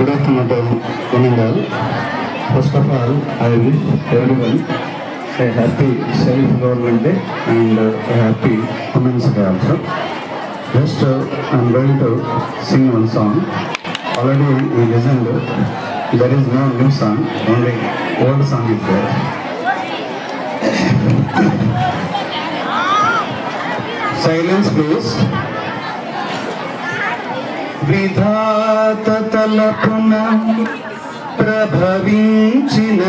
Good afternoon, all. First of all, I wish everyone a happy self-government day and a happy Women's Day also. Just I'm going to sing one song. Already we listened. There is no new song, only old song is there. Silence, please. విధాత తలపున ప్రభవించినది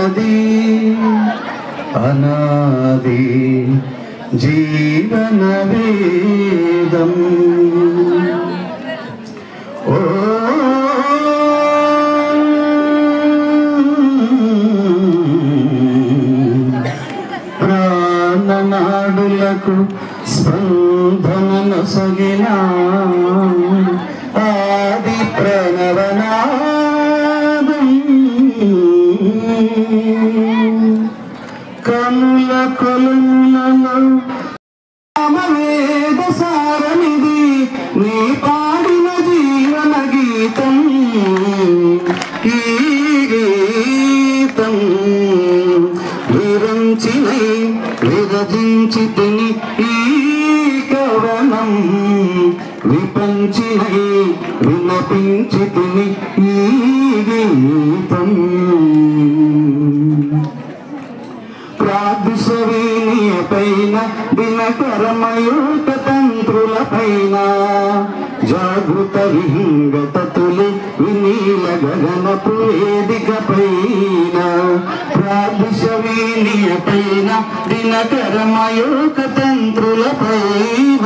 అనాది జీవన వేదం. ఓ ప్రాణనాడులకు స్పందనను సగినా ఆది ప్రణవనాదం కనుల కొలనులలో సమవేద సారమిది నీ పాడిన జీవన గీతం. ఈ గీతం విరంచినై విరజించి తిని ఈ కవనం విపంచినై వినపించి తిని ఈ గీతం. ప్రాదుషవీనియ పైన దినకరమయూట తంత్రుల పైన జాగృత విహంగత తొలి వినీల గగనపు వేదిక పైన. ప్రాదుషవీనియ పైన దినకరమయూట తంత్రుల పైన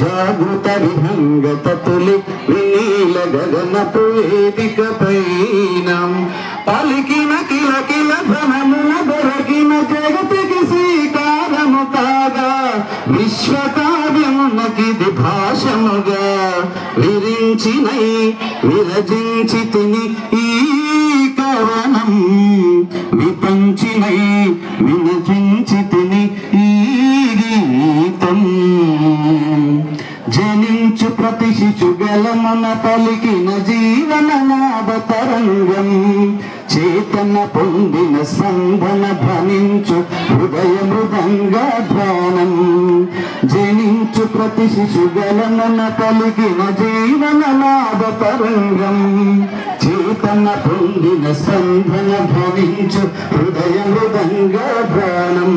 జాగృత విహంగత తొలి వినీల గగనపు వేదిక పైన. పలికిన కిలకిల ధనముల దొరకిన జగతికి శ్రీకారము కాగా విశ్వకావ్యమునకిది భాషముగా విరించినై విరజించి తిని ఈ కవనం విపంచినై వినజించి తిని ఈ గీతం. జనించు ప్రతి శిశుగలమున పలికిన జీవన నాద తరంగం చేతన పొందిన స్పందన ధ్వనించు హృదయ మృదంగ ధ్వానం. జనించు ప్రతి శిశుగలమున పలికిన జీవన నాద తరంగం చేతన పొందిన స్పందన ధ్వనించు హృదయ మృదంగ ధ్వానం.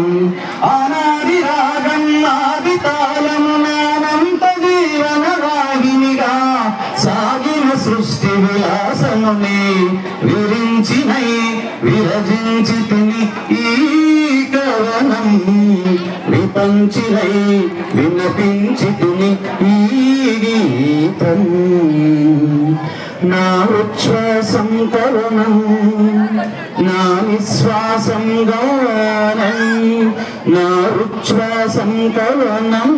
ఆనాది రాగం ఆది తాళమునంత జీవన వాహినిగా సాగిన సృష్టి విలాసముని విరించినై విరజించి తిని ఈ కవనం విపంచినై వినపించి తిని ఈ గీతం. నా ఉచ్ఛ్వాసం కవనం నా నిశ్వాసం గానం. నా ఉచ్ఛ్వాసం కవనం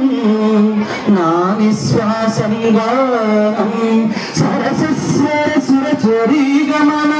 నా నిశ్వాసం గానం. సరసస్వర సురచరీ గమన